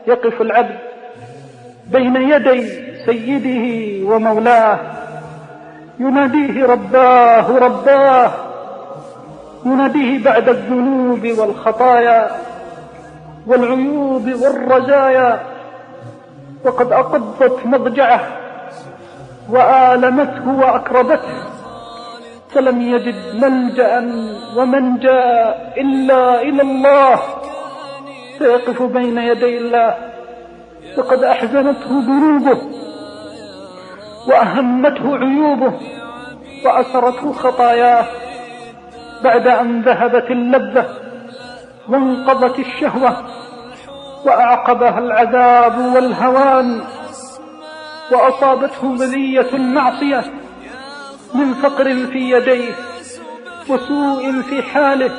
يقف العبد بين يدي سيده ومولاه يناديه رباه رباه، يناديه بعد الذنوب والخطايا والعيوب والرزايا، وقد أقضت مضجعه وآلمته وأكربته، فلم يجد ملجأ ومنجا إلا إلى الله، فيقف بين يدي الله وقد أحزنته ذنوبه وأهمته عيوبه وأسرته خطاياه، بعد أن ذهبت اللذة وانقضت الشهوة وأعقبها العذاب والهوان، وأصابته بلية المعصية من فقر في يديه وسوء في حاله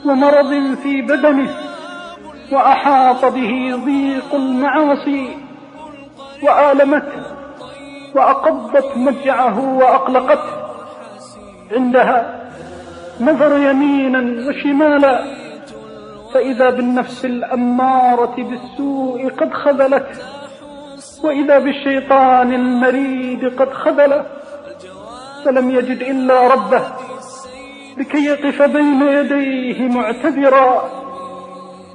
ومرض في بدنه، وأحاط به ضيق المعاصي وآلمته وأقضت مضجعه وأقلقته. عندها نظر يمينا وشمالا فإذا بالنفس الأمارة بالسوء قد خذلته، وإذا بالشيطان المريد قد خذله، فلم يجد إلا ربه لكي يقف بين يديه معتذرا،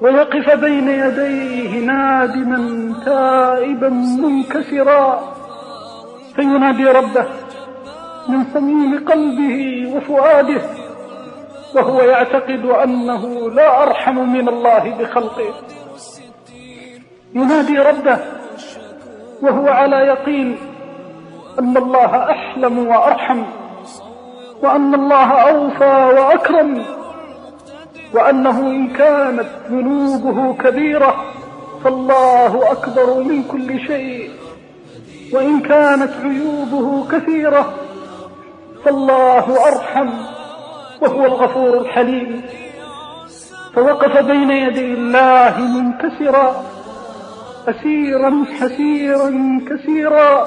ويقف بين يديه نادما تائبا منكسرا، فينادي ربه من صميم قلبه وفؤاده، وهو يعتقد أنه لا أرحم من الله بخلقه. ينادي ربه وهو على يقين أن الله أحلم وأرحم، وأن الله أوفى وأكرم، وأنه إن كانت ذنوبه كبيرة فالله أكبر من كل شيء، وإن كانت عيوبه كثيرة فالله أرحم وهو الغفور الحليم. فوقف بين يدي الله منكسرا أسيرا حسيرا كثيرا،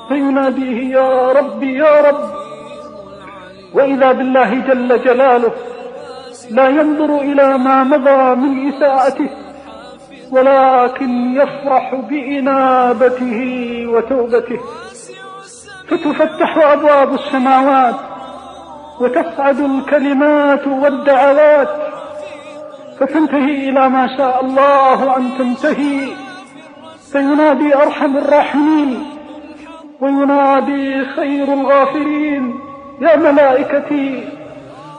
فيناديه يا رب يا رب، وإذا بالله جل جلاله لا ينظر إلى ما مضى من إساءته، ولكن يفرح بإنابته وتوبته، فتفتح أبواب السماوات وتصعد الكلمات والدعوات، فتنتهي إلى ما شاء الله أن تنتهي، فينادي أرحم الراحمين وينادي خير الغافرين يا ملائكتي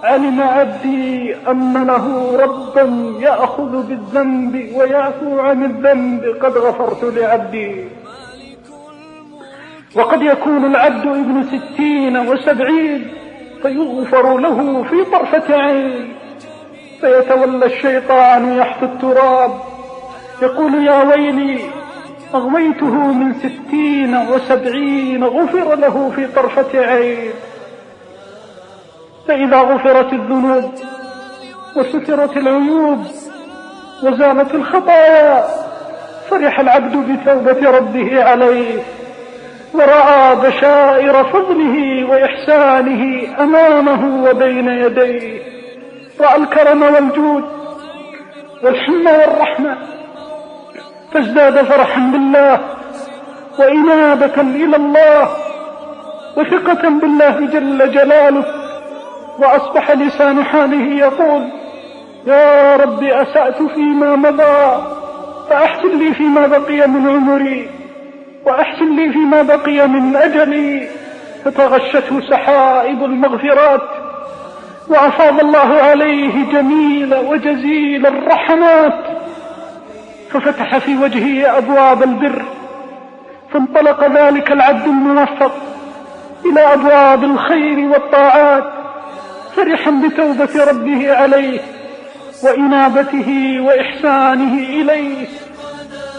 علم عبدي أن له ربا يأخذ بالذنب ويعفو عن الذنب، قد غفرت لعبدي. وقد يكون العبد ابن 60 و70 فيغفر له في طرفة عين، فيتولى الشيطان يحث التراب يقول يا ويلي أغويته من 60 و70 غفر له في طرفة عين. فإذا غفرت الذنوب وسترت العيوب وزالت الخطايا فرح العبد بتوبة ربه عليه، ورأى بشائر فضله وإحسانه أمامه وبين يديه، رأى الكرم والجود والحنة والرحمة، فازداد فرحا بالله وإنابة إلى الله وثقة بالله جل جلاله، وأصبح لسان حاله يقول يا رب أسأت فيما مضى فأحسن لي فيما بقي من عمري، وأحسن لي فيما بقي من أجلي، فتغشته سحائب المغفرات، وأفاض الله عليه جميل وجزيل الرحمات، ففتح في وجهه أبواب البر، فانطلق ذلك العبد الموفق إلى أبواب الخير والطاعات، فرحا بتوبة ربه عليه وإنابته وإحسانه إليه.